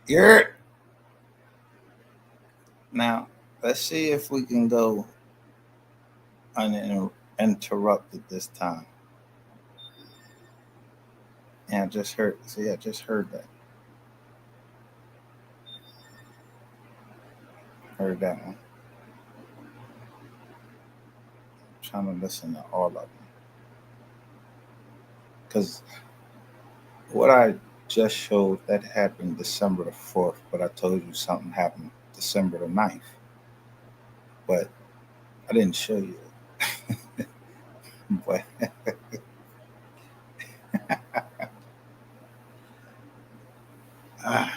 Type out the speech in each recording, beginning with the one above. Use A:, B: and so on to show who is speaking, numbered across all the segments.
A: You're now. Let's see if we can go uninterrupted this time. Yeah, I just heard. See, I just heard that. Heard that one. I'm trying to listen to all of them because what I just showed that happened December the 4th, but I told you something happened December the 9th. But I didn't show you it. But uh,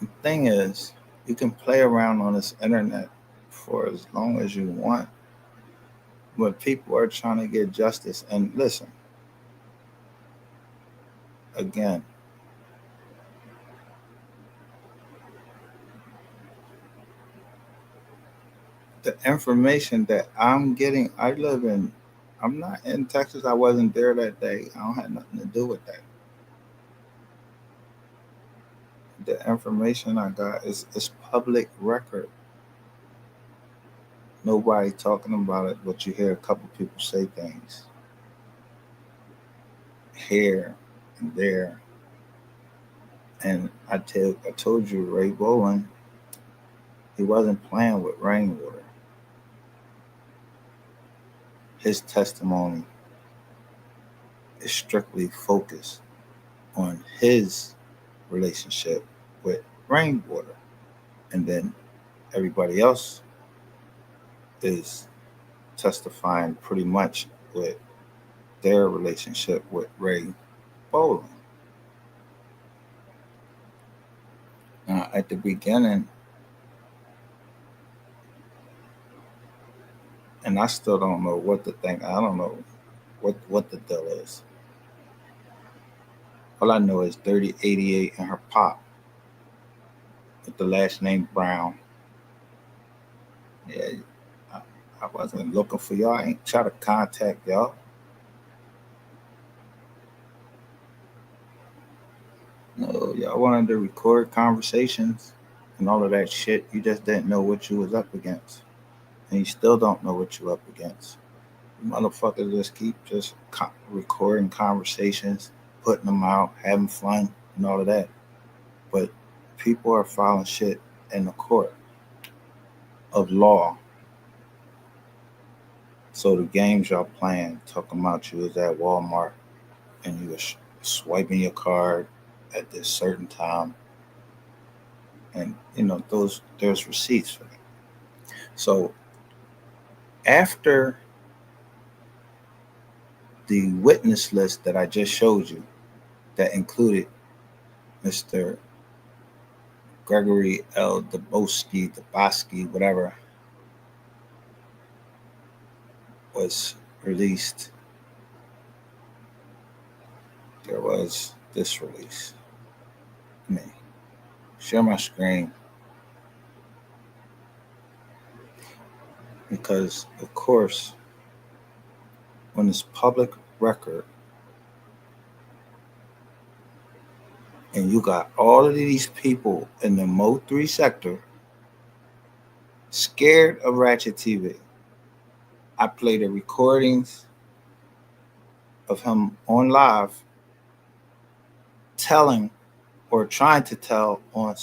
A: the thing is, you can play around on this internet for as long as you want, but people are trying to get justice. And listen, again, the information that I'm getting, I'm not in Texas. I wasn't there that day. I don't have nothing to do with that. The information I got is public record. Nobody talking about it, but you hear a couple people say things here and there. And I told you, Ray Bowen, he wasn't playing with rainwater. His testimony is strictly focused on his relationship with rainwater. And then everybody else is testifying pretty much with their relationship with Ray Bowen. Now, at the beginning, and I still don't know what to think. I don't know what the deal is. All I know is 3088 and her pop with the last name Brown. Yeah, I, I wasn't looking for y'all. I ain't try to contact y'all. No, y'all wanted to record conversations and all of that shit. You just didn't know what you was up against, and you still don't know what you up against. You motherfuckers just keep just recording conversations, putting them out, having fun, and all of that. But people are filing shit in the court of law. So the games y'all playing, talking about you was at Walmart and you was swiping your card at this certain time, and those there's receipts for that. So after the witness list that I just showed you, that included Mr. Gregory L. Dubosky, whatever, was released, there was this release. Let me share my screen because, of course, when it's public record and you got all of these people in the MO3 sector scared of Ratchet TV, I played the recordings of him on live telling or trying to tell on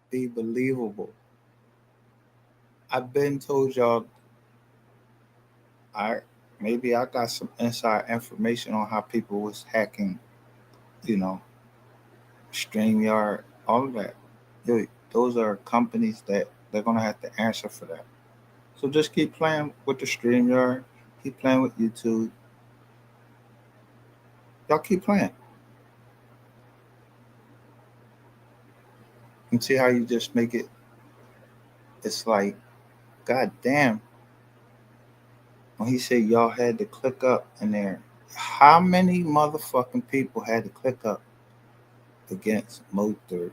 A: be believable. I've been told y'all I maybe I got some inside information on how people was hacking, you know, StreamYard, all of that. Yo, those are companies that they're gonna have to answer for that. So just keep playing with the StreamYard, keep playing with YouTube. Y'all keep playing and see how you just make it. It's like, god damn, when he said y'all had to click up in there, how many motherfucking people had to click up against MO3?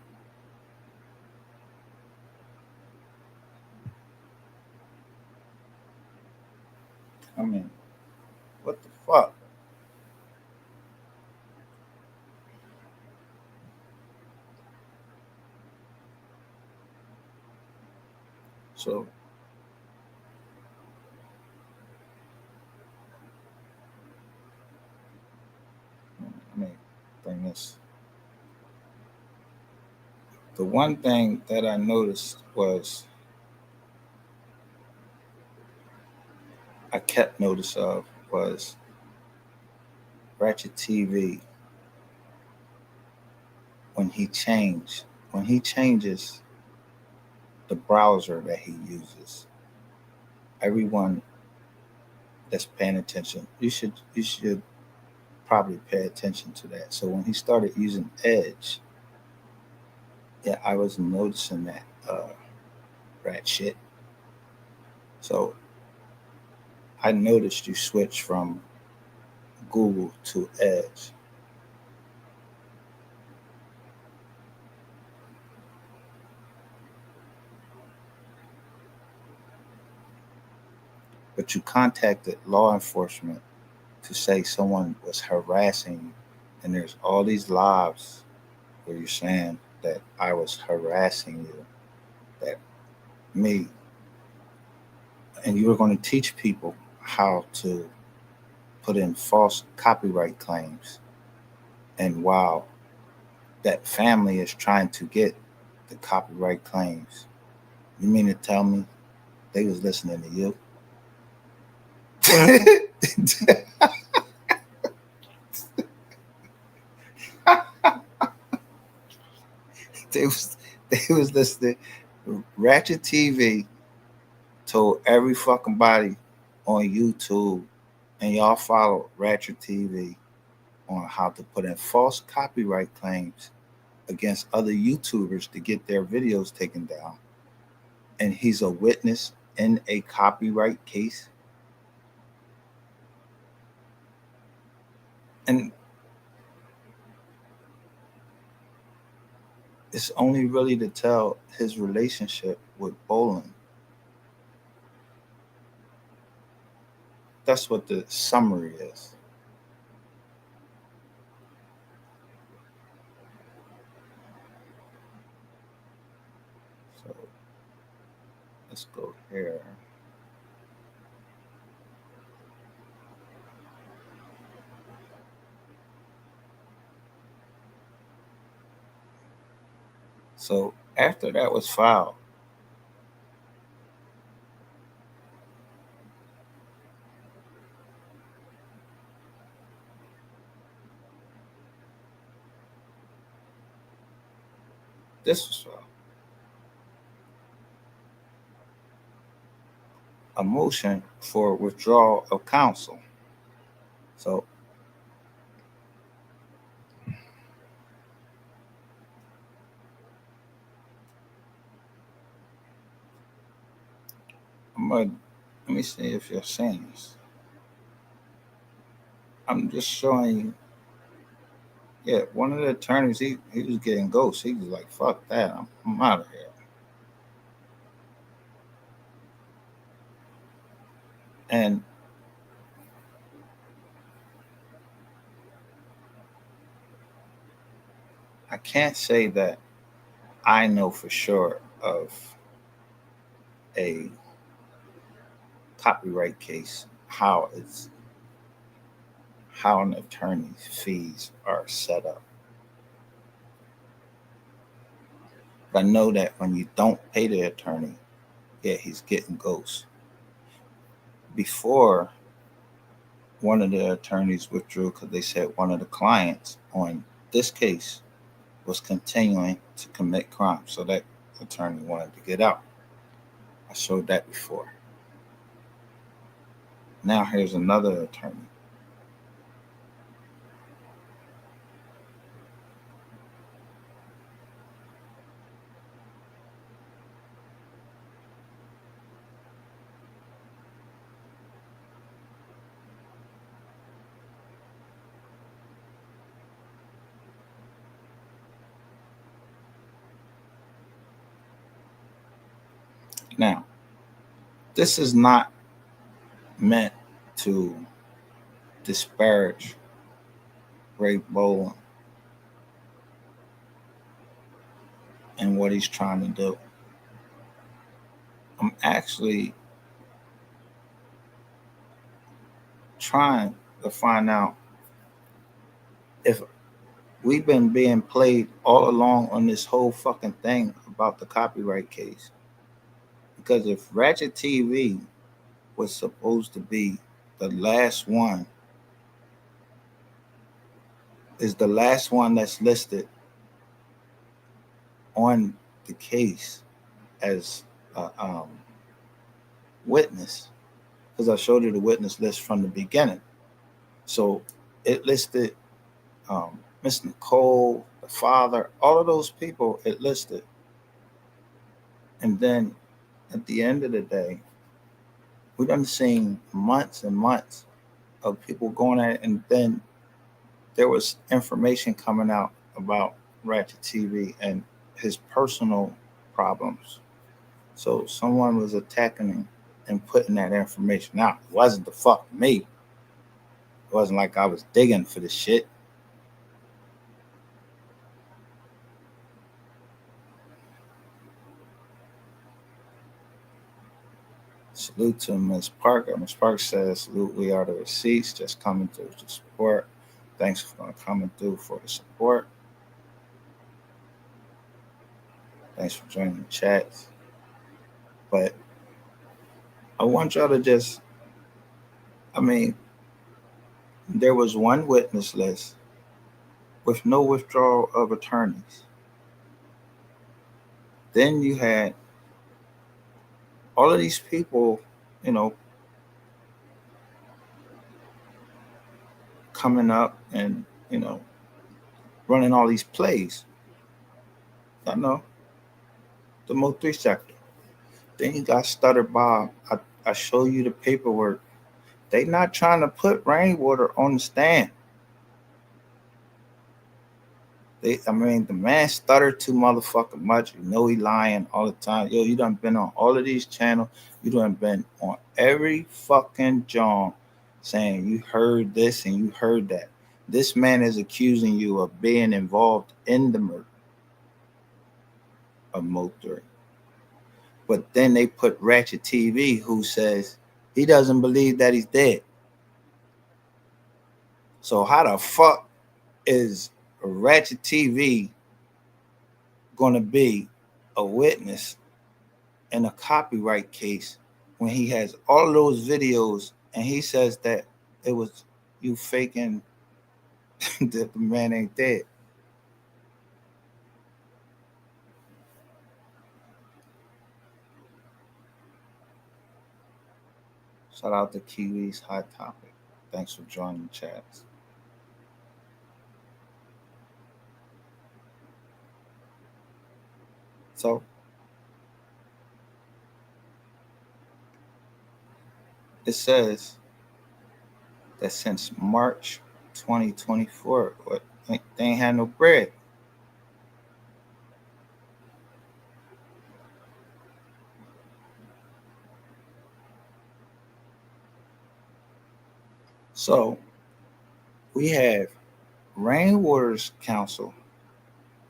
A: I mean, what the fuck? So I mean, bring this. The one thing that I noticed was I kept notice of was Ratchet TV when he changes the browser that he uses. Everyone that's paying attention, you should probably pay attention to that. So when he started using Edge, yeah, I was noticing that rat shit. So I noticed you switch from Google to Edge, but you contacted law enforcement to say someone was harassing you, and there's all these lives where you're saying that I was harassing you, that me, and you were going to teach people how to put in false copyright claims. And while that family is trying to get the copyright claims, you mean to tell me they was listening to you? they was they was listening. Ratchet TV told every fucking body on YouTube, and y'all follow Ratchet TV on how to put in false copyright claims against other YouTubers to get their videos taken down. And he's a witness in a copyright case. And it's only really to tell his relationship with Bolin. That's what the summary is. So let's go here. So after that was filed, this was filed, a motion for withdrawal of counsel. So I'm gonna let me see if you're seeing this. I'm just showing you. Yeah, one of the attorneys, he was getting ghosts. He was like, "Fuck that, I'm out of here." And I can't say that I know for sure of a copyright case how an attorney's fees are set up. But I know that when you don't pay the attorney, yeah, he's getting ghosts. Before, one of the attorneys withdrew because they said one of the clients on this case was continuing to commit crime. So that attorney wanted to get out. I showed that before. Now here's another attorney. Now, this is not meant to disparage Ray Bowen and what he's trying to do. I'm actually trying to find out if we've been being played all along on this whole fucking thing about the copyright case. Because if Ratchet TV was supposed to be the last one, is the last one that's listed on the case as a witness, because I showed you the witness list from the beginning. So it listed Miss Nicole, the father, all of those people it listed. And then at the end of the day, we done seen months and months of people going at it, and then there was information coming out about Ratchet TV and his personal problems. So someone was attacking him and putting that information out. It wasn't the fuck me. It wasn't like I was digging for the shit. Salute to Ms. Parker. Ms. Parker says, salute, we are the receipts, just coming through to support. Thanks for coming through for the support. Thanks for joining the chats. But I want y'all to just, there was one witness list with no withdrawal of attorneys. Then you had all of these people, coming up and, running all these plays. I know, the MO3 sector. Then you got Stutter Bob. I show you the paperwork. They not trying to put Rainwater on the stand. The man stuttered too motherfucking much. You know he lying all the time. Yo, you done been on all of these channels. You done been on every fucking John saying you heard this and you heard that. This man is accusing you of being involved in the murder of MO3. But then they put Ratchet TV, who says he doesn't believe that he's dead. So how the fuck is Ratchet TV going to be a witness in a copyright case when he has all of those videos and he says that it was you faking that the man ain't dead? Shout out to Kiwi's Hot Topic. Thanks for joining the chats. So it says that since March 2024, they ain't had no bread. So we have Rainwater's counsel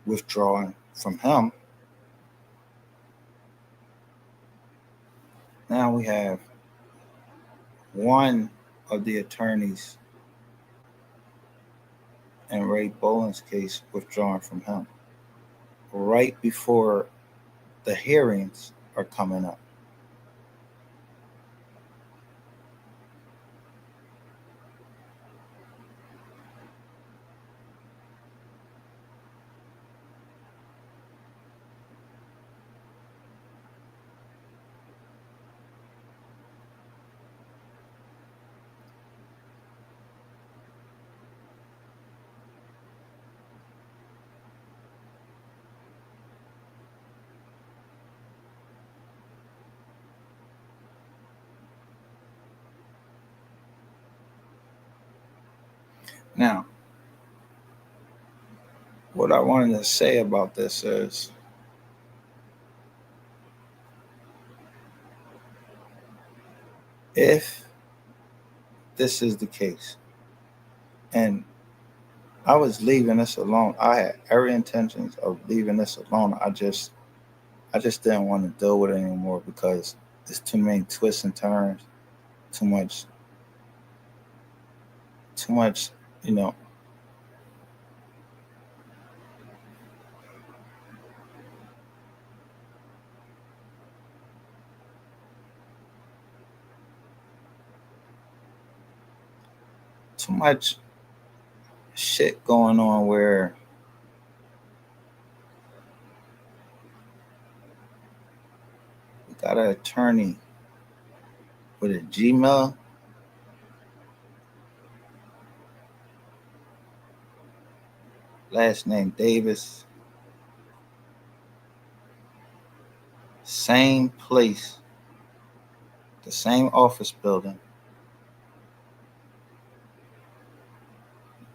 A: withdrawing from him. Now we have one of the attorneys in Ray Bowen's case withdrawing from him right before the hearings are coming up. Now, what I wanted to say about this is if this is the case, and I was leaving this alone, I had every intentions of leaving this alone. I just didn't want to deal with it anymore because there's too many twists and turns, too much, too much, you know, too much shit going on where we got an attorney with a Gmail, last name Davis, same place, the same office building,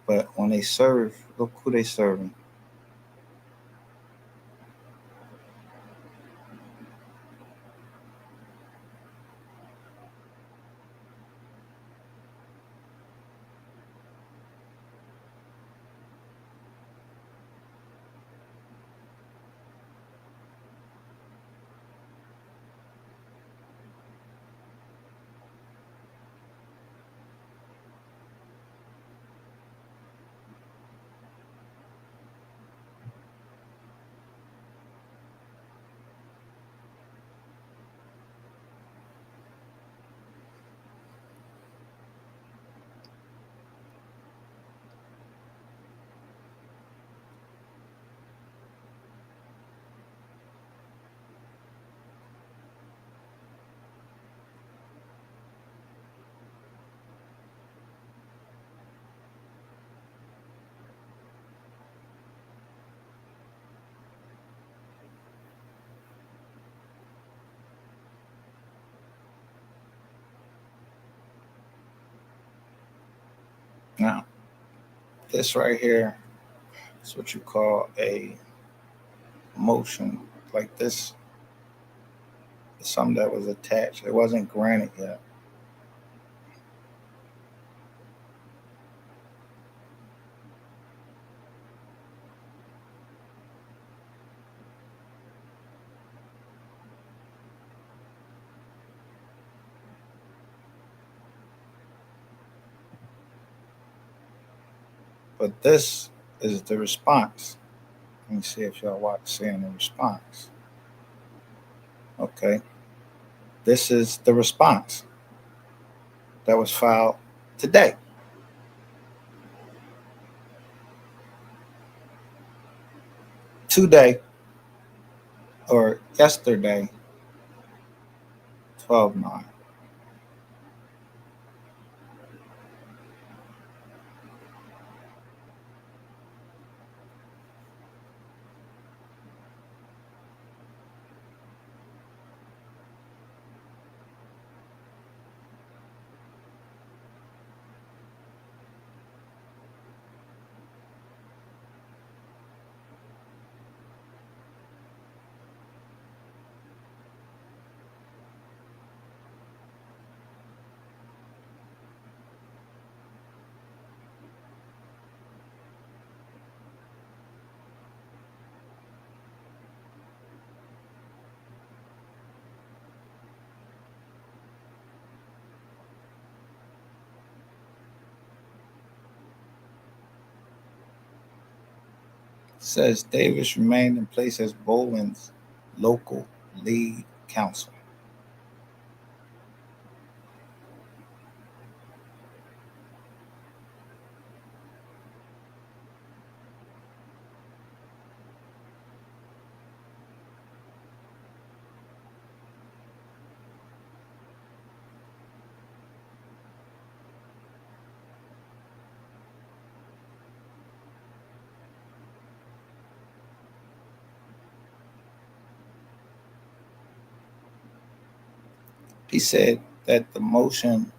A: but when they serve, look who they serving. Now, this right here is what you call a motion. Like this is something that was attached. It wasn't granted yet. But this is the response. Let me see if y'all watch seeing the response. Okay. This is the response that was filed today. Today or yesterday, 12/9. Says Davis remained in place as Boland's local lead counsel. He said that the motion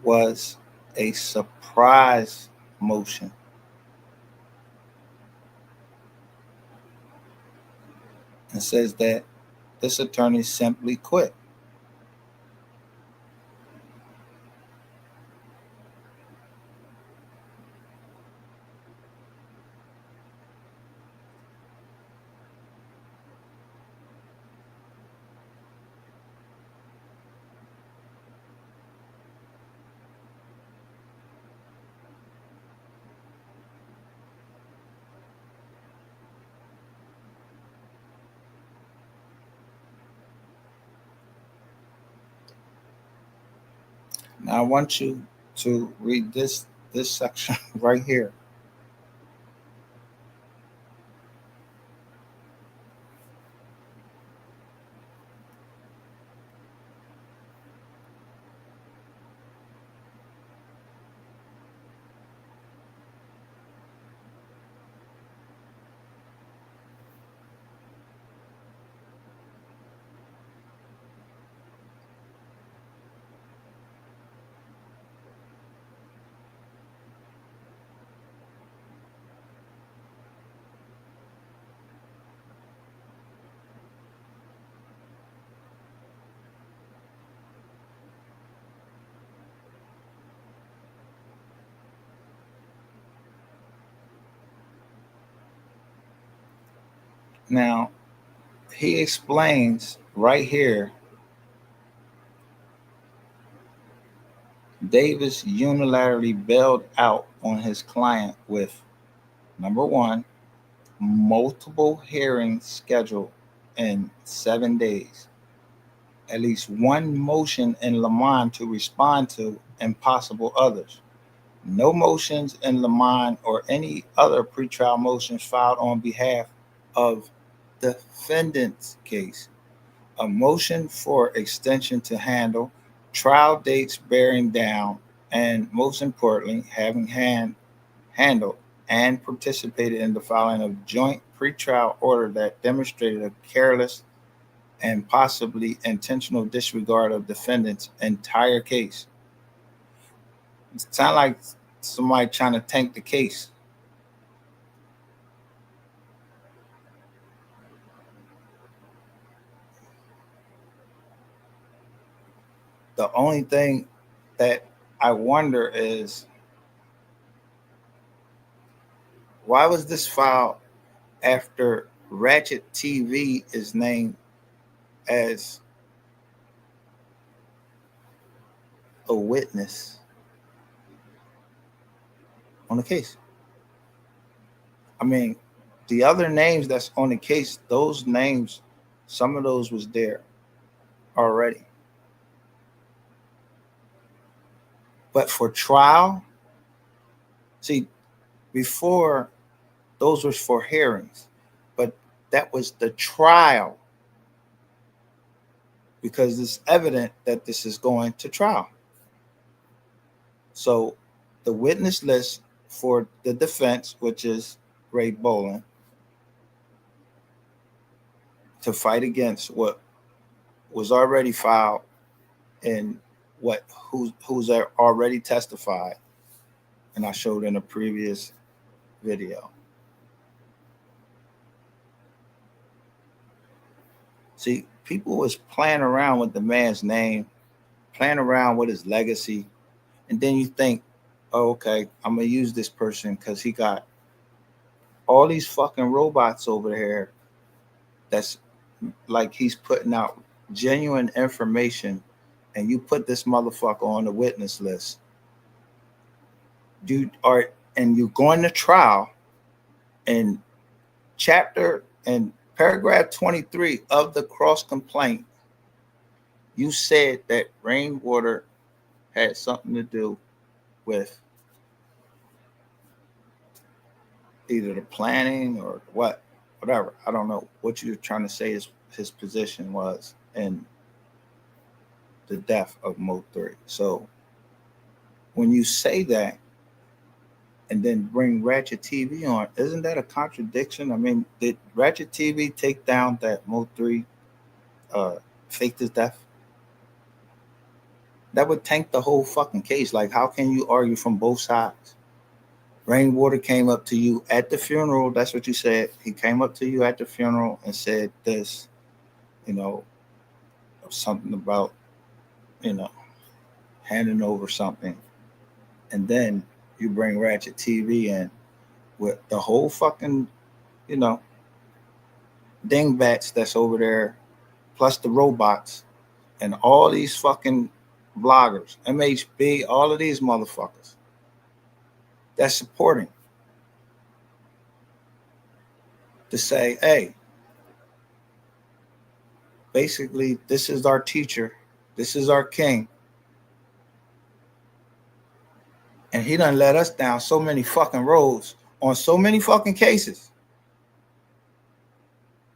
A: was a surprise motion and says that this attorney simply quit. Now I want you to read this section right here. Now he explains right here Davis unilaterally bailed out on his client with number one, multiple hearings scheduled in 7 days, at least one motion in Lamont to respond to, and possible others. No motions in Lamont or any other pretrial motions filed on behalf of defendant's case. A motion for extension to handle trial dates bearing down, and most importantly, having handled and participated in the filing of joint pretrial order that demonstrated a careless and possibly intentional disregard of defendant's entire case. It sounds like somebody trying to tank the case. The only thing that I wonder is why was this filed after Ratchet TV is named as a witness on the case? I mean, the other names that's on the case, those names, some of those was there already. But for trial, see, before those were for hearings, but that was the trial because it's evident that this is going to trial. So the witness list for the defense, which is Ray Boland, to fight against what was already filed and who's already testified, and I showed in a previous video. See, people was playing around with the man's name, playing around with his legacy, and then you think, oh, okay, I'm gonna use this person because he got all these fucking robots over here that's like he's putting out genuine information, and you put this motherfucker on the witness list. And you're going to trial, and chapter and Paragraph 23 of the cross complaint, you said that rainwater had something to do with either the planning or whatever. I don't know what you're trying to say his position was in the death of MO3. So when you say that and then bring Ratchet TV on, isn't that a contradiction? I mean, did Ratchet TV take down that MO3 faked his death? That would tank the whole fucking case. Like, how can you argue from both sides? Rainwater came up to you at the funeral. That's what you said. He came up to you at the funeral and said this, you know, something about, you know, handing over something. And then you bring Ratchet TV in with the whole fucking, you know, dingbats that's over there, plus the robots and all these fucking bloggers, MHB, all of these motherfuckers that's supporting to say, hey, basically, this is our teacher, this is our king, and he done let us down so many fucking roads on so many fucking cases.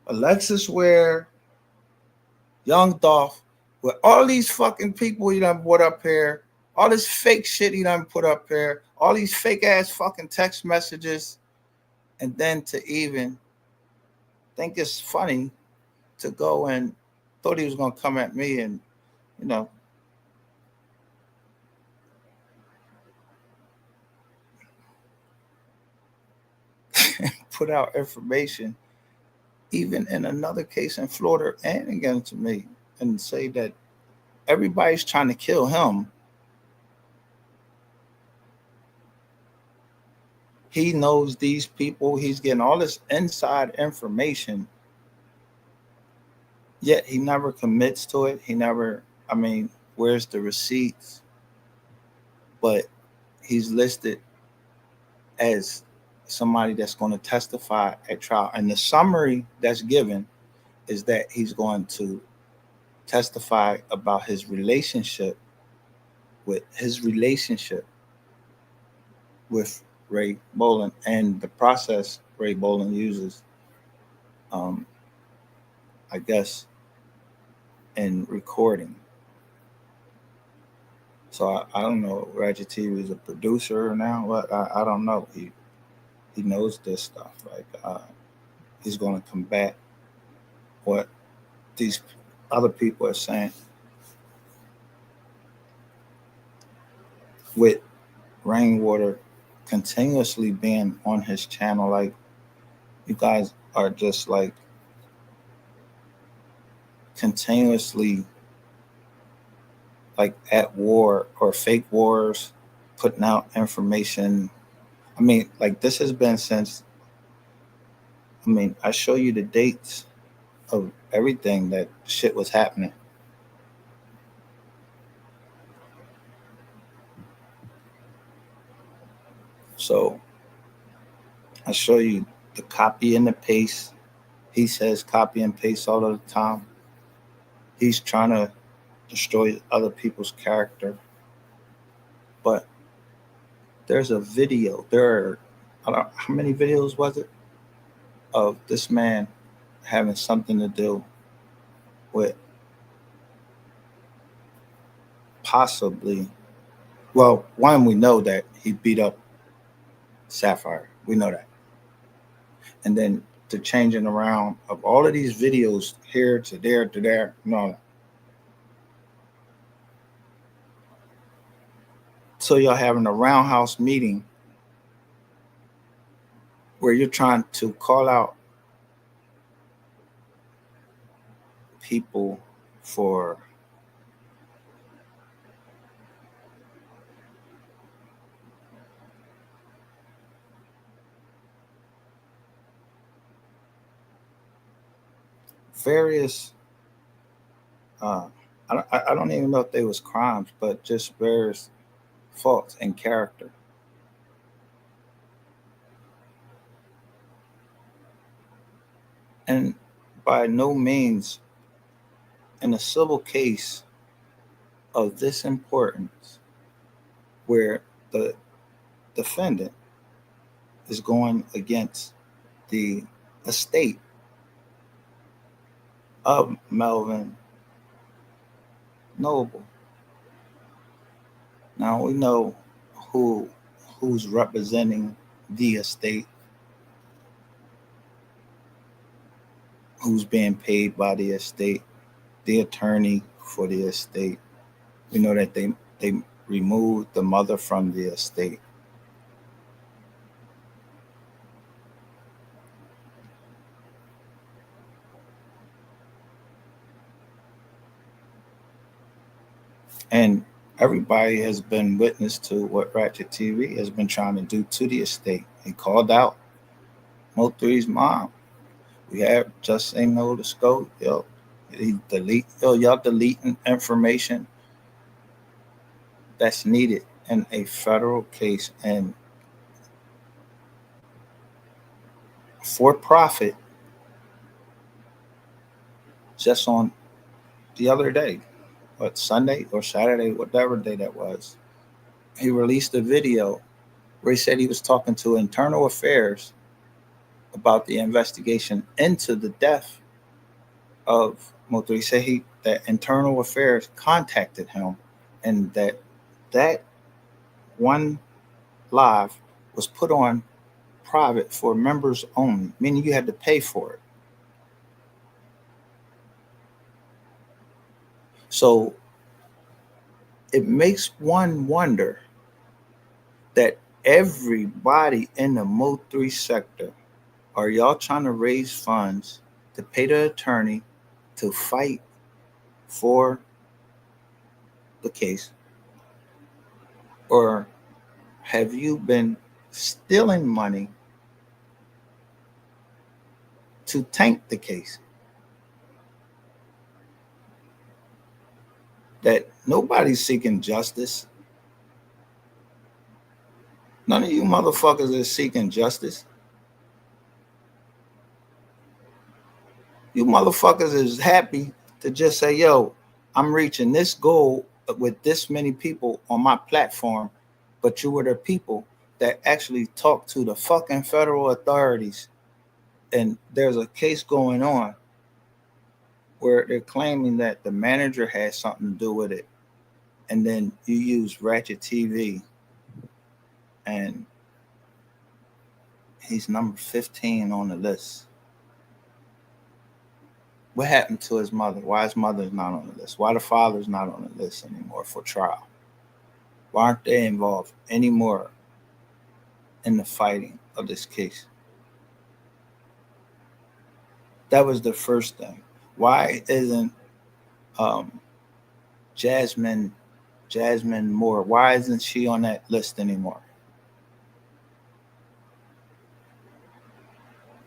A: Alexis Ware, Young Dolph, with all these fucking people he done put up here, all this fake shit he done put up here, all these fake ass fucking text messages, and then to even think it's funny to go and thought he was gonna come at me and, you know, put out information, even in another case in Florida and against me, and say that everybody's trying to kill him. He knows these people. He's getting all this inside information, yet he never commits to it. He never, I mean, where's the receipts? But he's listed as somebody that's going to testify at trial. And the summary that's given is that he's going to testify about his relationship with Ray Boland and the process Ray Boland uses, um, I guess, in recording. So I don't know. Ratchet TV is a producer now, but I don't know. He knows this stuff. Like he's going to combat what these other people are saying with Rainwater continuously being on his channel. Like, you guys are just like continuously like at war or fake wars, putting out information. I mean, like, this has been since, I mean, I show you the dates of everything that shit was happening. So I show you the copy and the paste. He says copy and paste all of the time. He's trying to destroy other people's character. But there's a video. There are, I don't know, how many videos was it of this man having something to do with possibly, well, one, we know that he beat up Sapphire. We know that. And then the changing around of all of these videos here to there to there. No. So you're having a roundhouse meeting where you're trying to call out people for various uh, I don't even know if they was crimes, but just various faults in character. And by no means in a civil case of this importance where the defendant is going against the estate of Melvin Noble. Now we know who who's representing the estate, who's being paid by the estate, the attorney for the estate. We know that they removed the mother from the estate. And everybody has been witness to what Ratchet TV has been trying to do to the estate. He called out MO3's mom. We have just say no to scope. Y'all deleting information that's needed in a federal case. And for profit, just on the other day, what, Sunday or Saturday, whatever day that was, he released a video where he said he was talking to Internal Affairs about the investigation into the death of MO3. He said that Internal Affairs contacted him, and that one live was put on private for members only, meaning you had to pay for it. So it makes one wonder that everybody in the MO3 sector, are y'all trying to raise funds to pay the attorney to fight for the case? Or have you been stealing money to tank the case? That nobody's seeking justice. None of you motherfuckers is seeking justice. You motherfuckers is happy to just say, yo, I'm reaching this goal with this many people on my platform, but you were the people that actually talked to the fucking federal authorities. And there's a case going on where they're claiming that the manager had something to do with it. And then you use Ratchet TV, and he's number 15 on the list. What happened to his mother? Why his mother's not on the list? Why the father's not on the list anymore for trial? Why aren't they involved anymore in the fighting of this case? That was the first thing. Why isn't Jasmine Moore, why isn't she on that list anymore?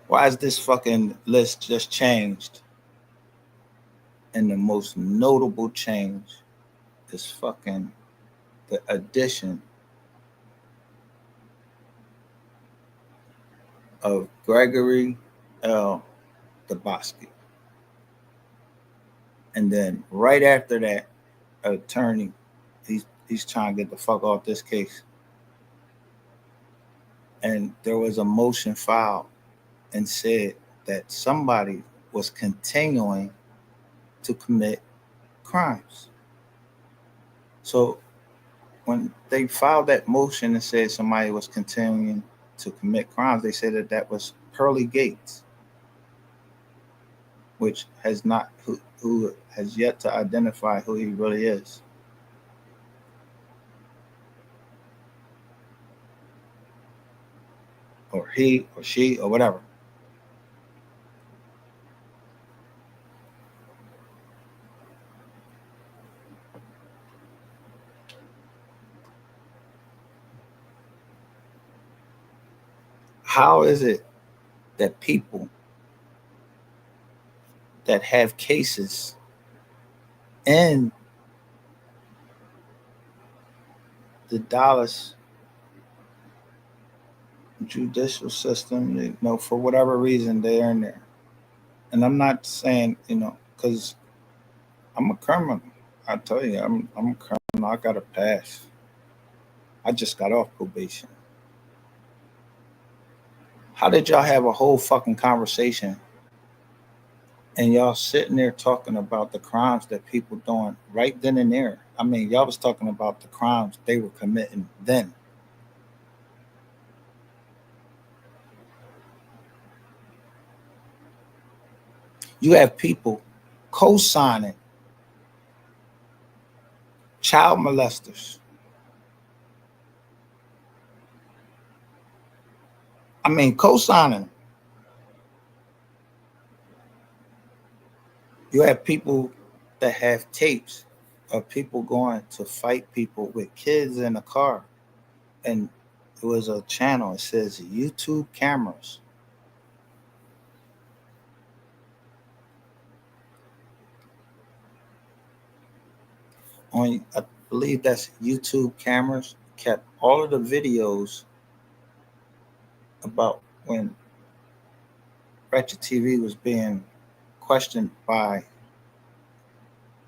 A: Why is this fucking list just changed? And the most notable change is fucking the addition of Gregory L. Dubosky. And then right after that, attorney, he's trying to get the fuck off this case. And there was a motion filed and said that somebody was continuing to commit crimes. So when they filed that motion and said somebody was continuing to commit crimes, they said that was Pearly Gates, which has not who has yet to identify who he really is. Or he or she or whatever. How is it that people that have cases in the Dallas judicial system, for whatever reason they're in there, And I'm not saying, because I'm a criminal. I tell you, I'm a criminal. I got a pass. I just got off probation. How did y'all have a whole fucking conversation and y'all sitting there talking about the crimes that people doing right then and there? I mean, y'all was talking about the crimes they were committing then. You have people co-signing child molesters. I mean, co-signing. You have people that have tapes of people going to fight people with kids in a car. And it was a channel. It says YouTube cameras. I believe that's YouTube cameras kept all of the videos about when Ratchet TV was being questioned by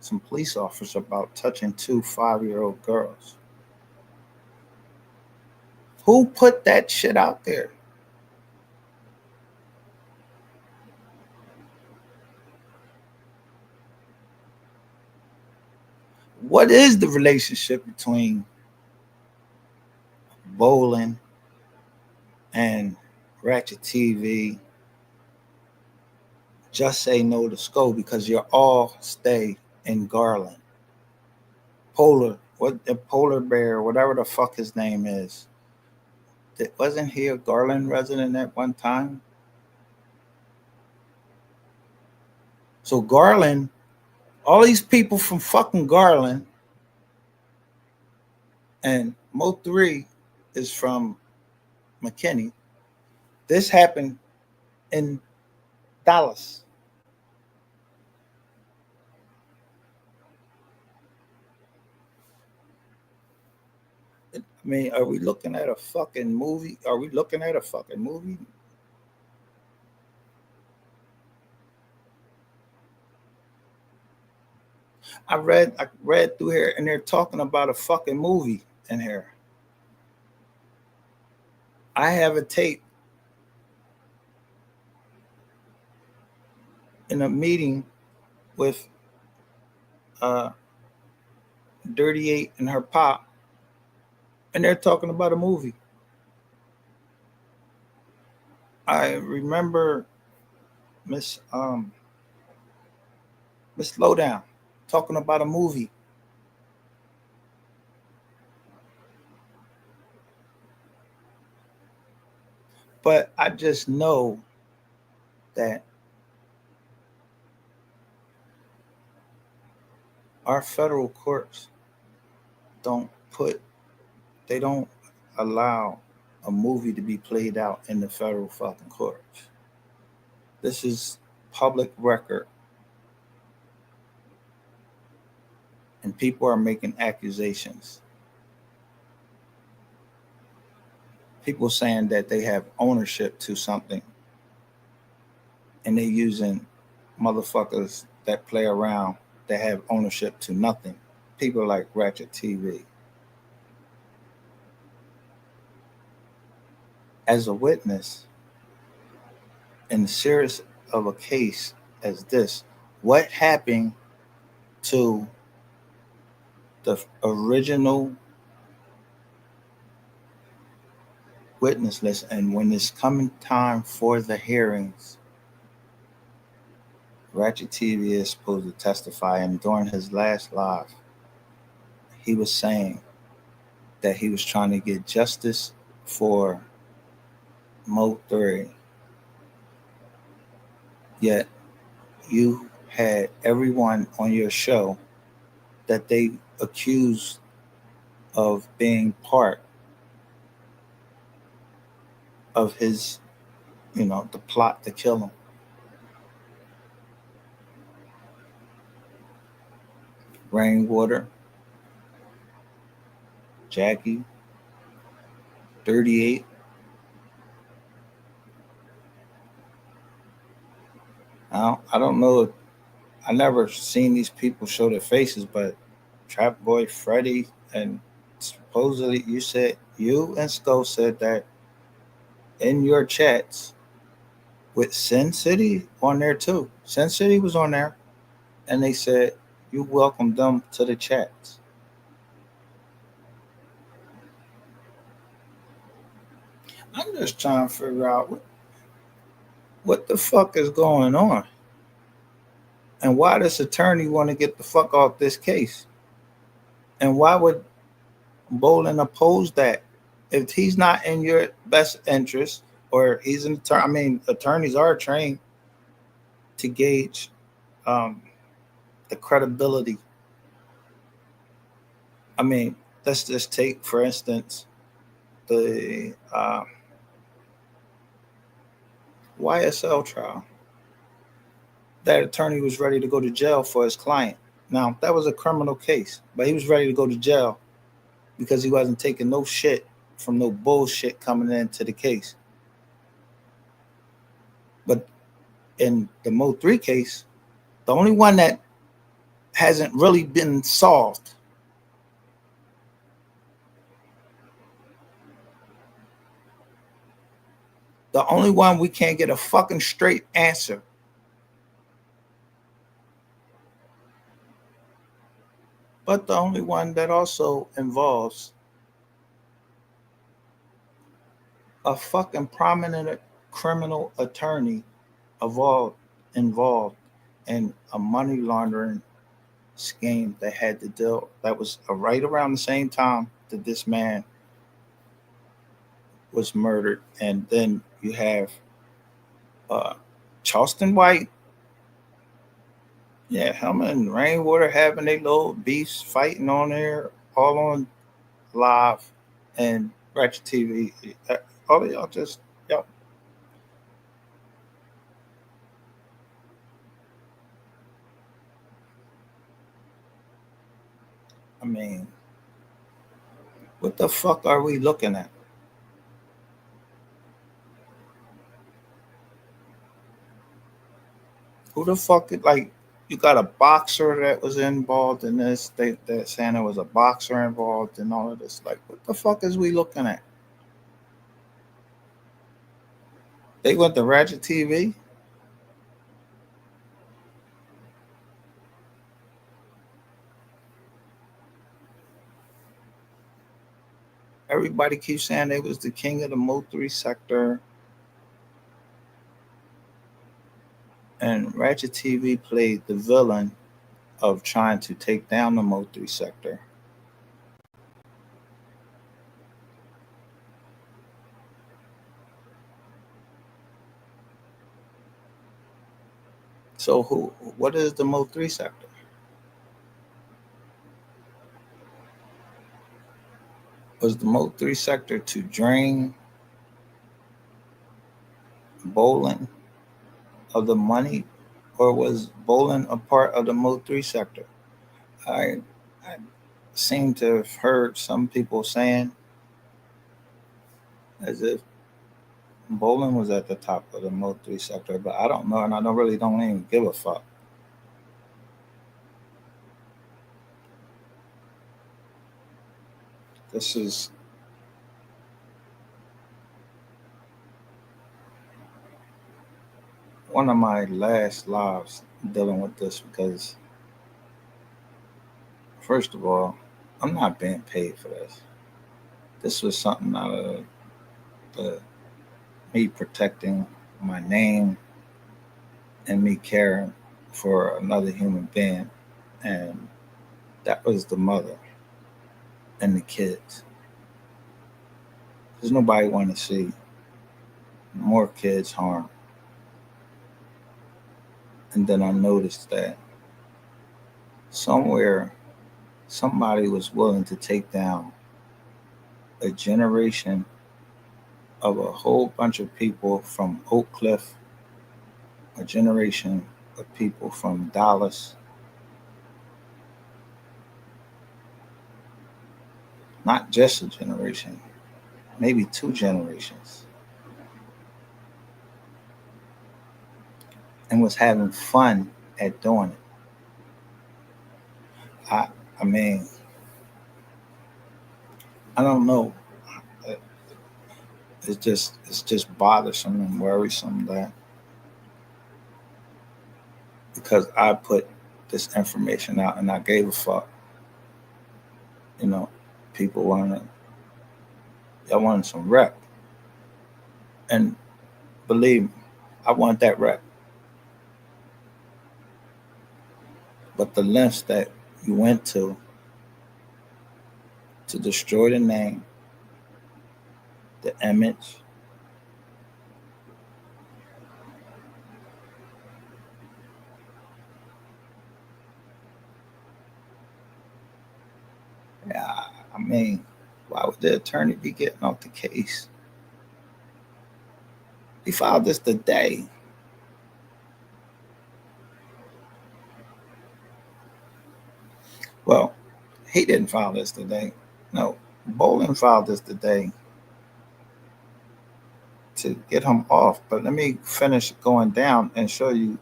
A: some police officers about touching two 5-year-old girls. Who put that shit out there? What is the relationship between bowling and Ratchet TV? Just say no to Skull because you all stay in Garland. Polar Bear, whatever the fuck his name is. Wasn't he a Garland resident at one time? So Garland, all these people from fucking Garland, and MO3 is from McKinney. This happened in Dallas. I mean, are we looking at a fucking movie? Are we looking at a fucking movie? I read through here and they're talking about a fucking movie in here. I have a tape in a meeting with uh, Dirty Eight and her pop, and they're talking about a movie. I remember Miss Miss Lowdown talking about a movie. But I just know that our federal courts don't put they don't allow a movie to be played out in the federal fucking courts. This is public record, and people are making accusations. People saying that they have ownership to something, and they using motherfuckers that play around that have ownership to nothing. People like Ratchet TV. As a witness in the series of a case as this, what happened to the original witness list? And when it's coming time for the hearings, Ratchet TV is supposed to testify. And during his last live, he was saying that he was trying to get justice for MO3. Yet you had everyone on your show that they accused of being part of his, the plot to kill him. Rainwater, Jackie, 38. I don't know. I never seen these people show their faces, but Trap Boy Freddy and supposedly you said you and Skull said that in your chats with Sin City on there too. Sin City was on there, and they said you welcomed them to the chats. I'm just trying to figure out what the fuck is going on, and why this attorney want to get the fuck off this case, and why would Bolin oppose that if he's not in your best interest, or he's an attorney. I mean, attorneys are trained to gauge um, the credibility. I mean, let's just take, for instance, the YSL trial. That attorney was ready to go to jail for his client. Now, that was a criminal case, but he was ready to go to jail because he wasn't taking no shit from no bullshit coming into the case. But in the MO3 case, the only one that hasn't really been solved, the only one we can't get a fucking straight answer, but the only one that also involves a fucking prominent criminal attorney involved in a money laundering scheme that had to deal, that was right around the same time that this man was murdered. And then you have uh, Charleston White, yeah, him and Rainwater having their little beefs fighting on there, all on live and Ratchet TV. All of y'all just, y'all. I mean, what the fuck are we looking at? Who the fuck, like, you got a boxer that was involved in this, that saying there was a boxer involved in all of this. Like, what the fuck is we looking at? They went to Ratchet TV. Everybody keeps saying they was the king of the MO3 sector, and Ratchet TV played the villain of trying to take down the MO3 sector. So who? What is the MO3 sector? Was the MO3 sector to drain Bolin of the money, or was Bolin a part of the MO3 sector? I seem to have heard some people saying as if Bolin was at the top of the MO3 sector, but I don't know, and I don't even give a fuck. This is one of my last lives dealing with this because, first of all, I'm not being paid for this. This was something out of the, me protecting my name and me caring for another human being, and that was the mother and the kids. Because nobody want to see more kids harmed. And then I noticed that somewhere somebody was willing to take down a generation of a whole bunch of people from Oak Cliff, a generation of people from Dallas, not just a generation, maybe two generations. and was having fun at doing it. I I mean, I don't know. It's just bothersome and worrisome that because I put this information out and I gave a fuck, you know, people wanted some rep. And believe me, I want that rep. But the lengths that you went to destroy the name, the image, yeah, I mean, why would the attorney be getting off the case? He filed this today. Well, he didn't file this today. No, Bolin filed this today to get him off. But let me finish going down and show you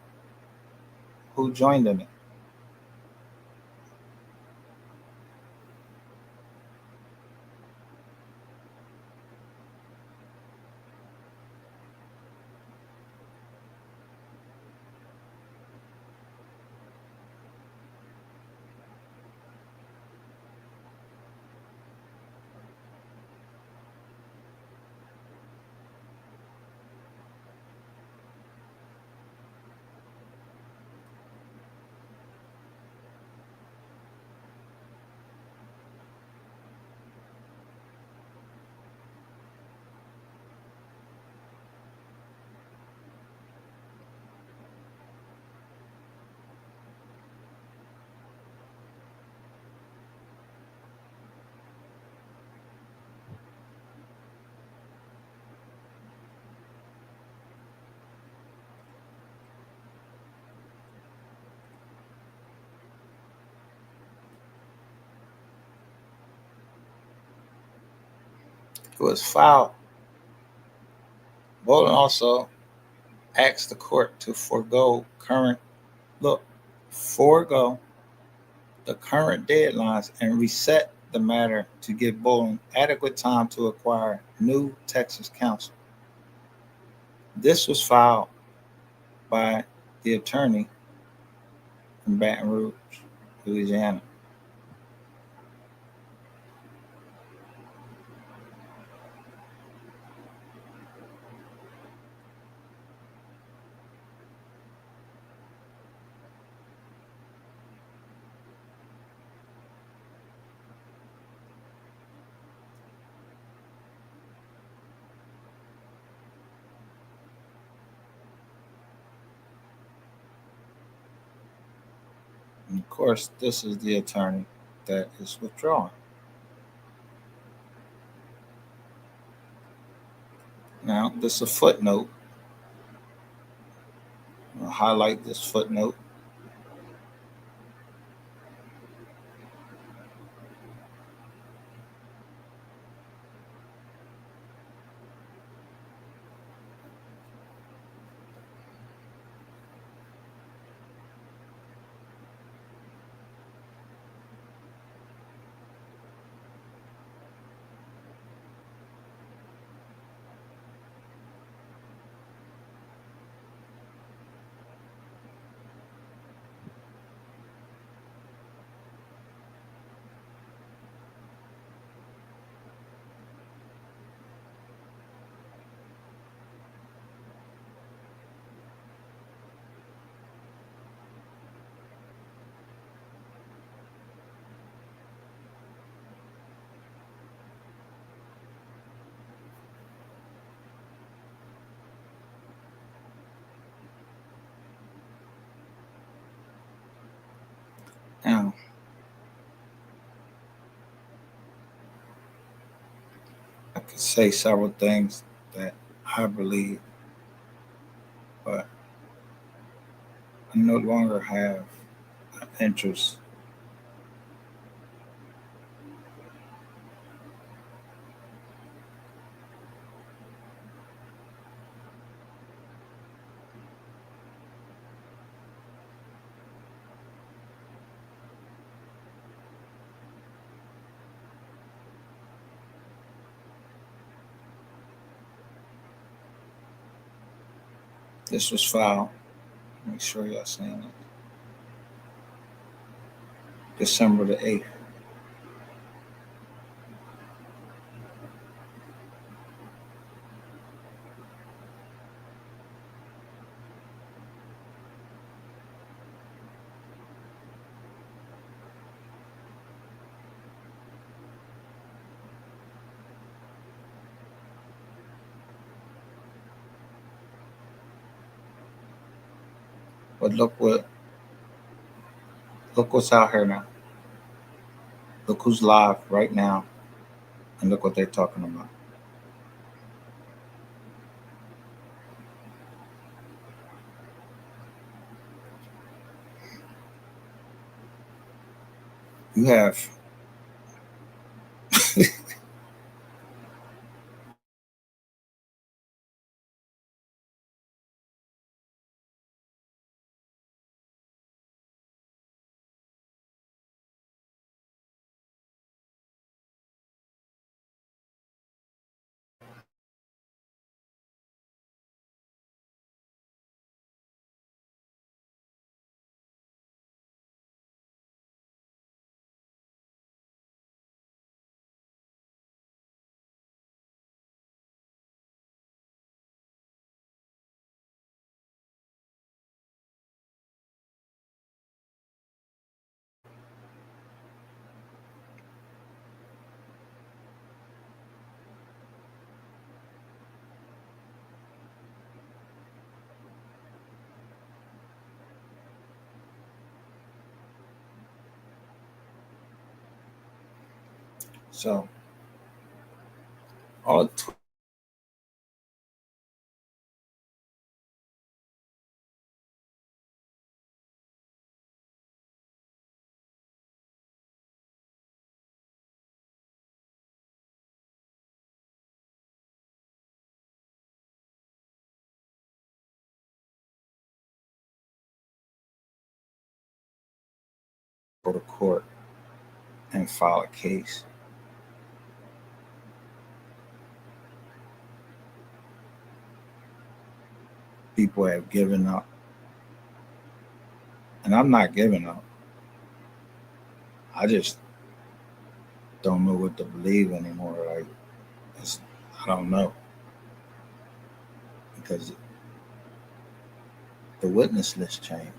A: who joined in it. It was filed. Bolin also asked the court to forego the current deadlines and reset the matter to give Bolin adequate time to acquire new Texas counsel. This was filed by the attorney in Baton Rouge, Louisiana. And of course, this is the attorney that is withdrawing. Now, this is a footnote. I'll highlight this footnote. Now, I could say several things that I believe, but I no longer have an interest. This was filed. Make sure y'all seeing it. December the 8th. But look what's out here now. Look who's live right now, and look what they're talking about. You have so all go to court and file a case. People have given up, and I'm not giving up. I just don't know what to believe anymore. Like, I don't know, because the witness list changed.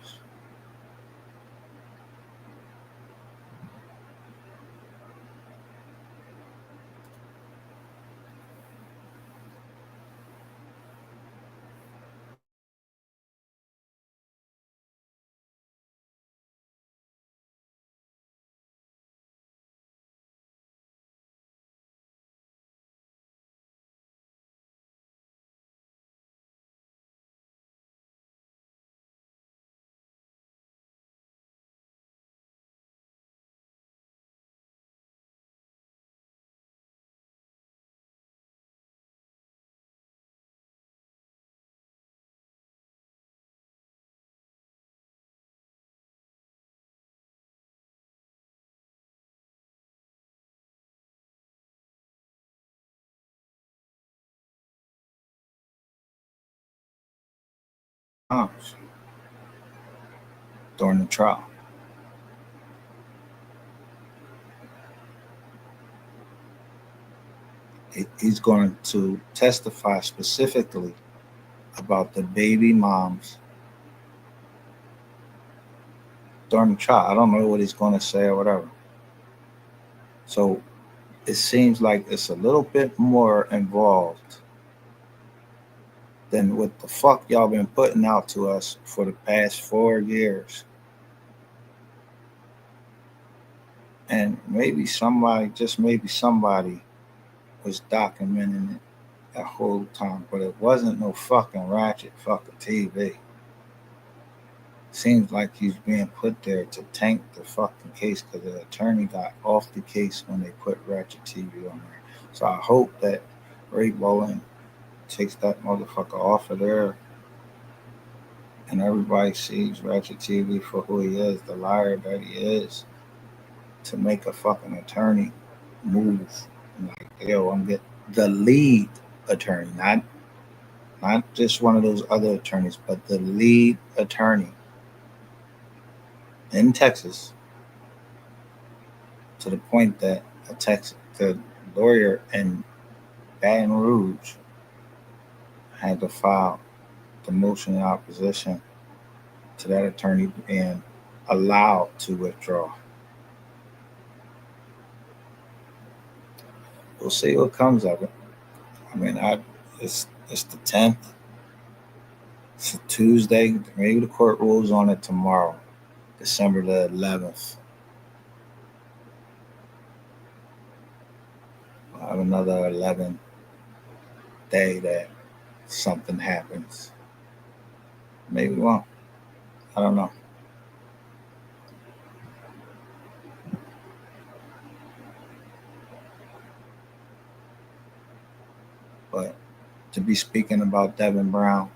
A: During the trial, he's going to testify specifically about the baby moms during the trial. I don't know what he's going to say or whatever. So it seems like it's a little bit more involved than what the fuck y'all been putting out to us for the past 4 years. And maybe somebody, just maybe somebody, was documenting it that whole time, but it wasn't no fucking ratchet fucking TV. Seems like he's being put there to tank the fucking case because the attorney got off the case when they put ratchet TV on there. So I hope that Ray Bowen takes that motherfucker off of there and everybody sees Ratchet TV for who he is, the liar that he is, to make a fucking attorney move. Like, yo, I'm getting the lead attorney, not not just one of those other attorneys, but the lead attorney in Texas, to the point that the lawyer in Baton Rouge had to file the motion in opposition to that attorney being allowed to withdraw. We'll see what comes of it. I mean, it's the 10th. It's a Tuesday. Maybe the court rules on it tomorrow, December the 11th. We'll have another 11 day that something happens. Maybe we won't. I don't know. But to be speaking about Devin Brown,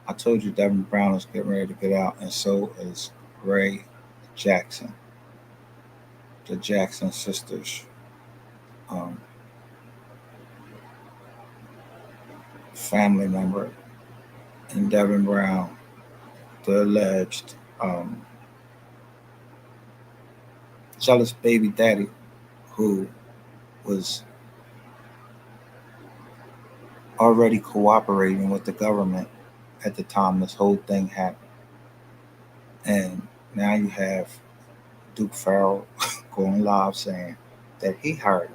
A: I told you Devin Brown is getting ready to get out, and so is Ray Jackson, the Jackson sisters. Um, Family member, and Devin Brown, the alleged jealous baby daddy who was already cooperating with the government at the time this whole thing happened. And now you have Duke Farrell going live saying that he hired him.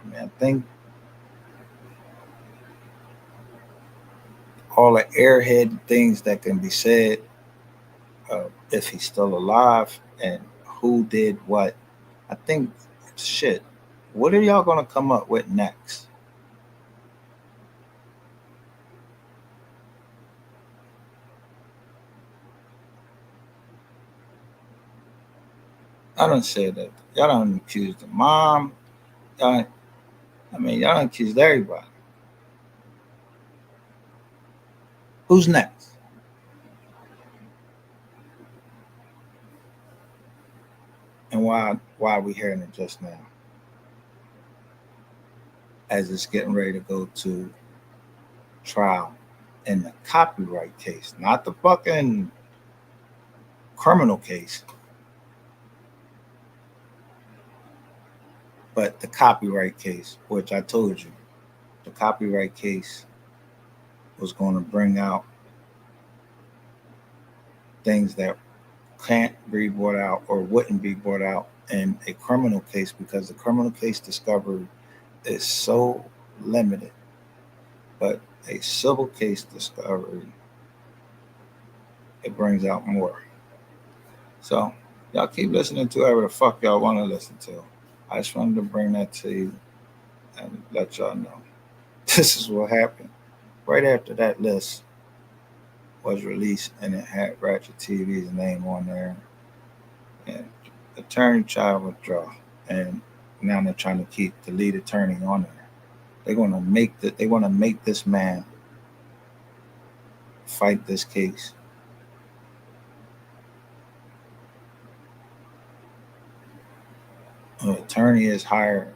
A: I mean, I think all the airhead things that can be said, if he's still alive and who did what, I think, shit, what are y'all going to come up with next? I don't say that. Y'all don't accuse the mom. Y'all, I mean, y'all don't accuse everybody. Who's next? And why are we hearing it just now? As it's getting ready to go to trial in the copyright case, not the fucking criminal case, but the copyright case, which I told you, the copyright case was going to bring out things that can't be brought out or wouldn't be brought out in a criminal case, because the criminal case discovery is so limited. But a civil case discovery, it brings out more. So y'all keep listening to whatever the fuck y'all want to listen to. I just wanted to bring that to you and let y'all know. This is what happened. Right after that list was released and it had Ratchet TV's name on there, and attorney child withdraw, and now they're trying to keep the lead attorney on there. They want to make this man fight this case. An attorney is hired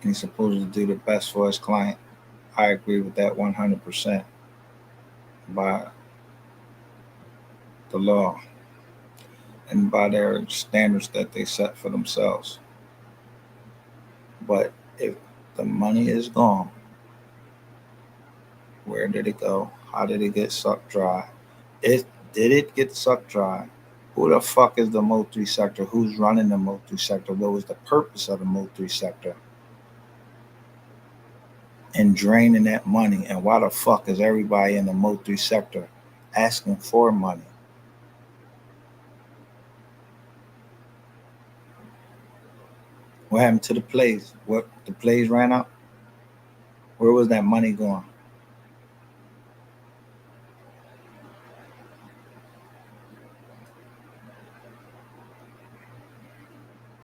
A: and he's supposed to do the best for his client. I agree with that 100% by the law and by their standards that they set for themselves. But if the money is gone, where did it go? How did it get sucked dry? Did it get sucked dry? Who the fuck is the MO3 sector? Who's running the MO3 sector? What was the purpose of the MO3 sector? And draining that money. And why the fuck is everybody in the MO3 sector asking for money? What happened to the plays? What, the plays ran out? Where was that money going?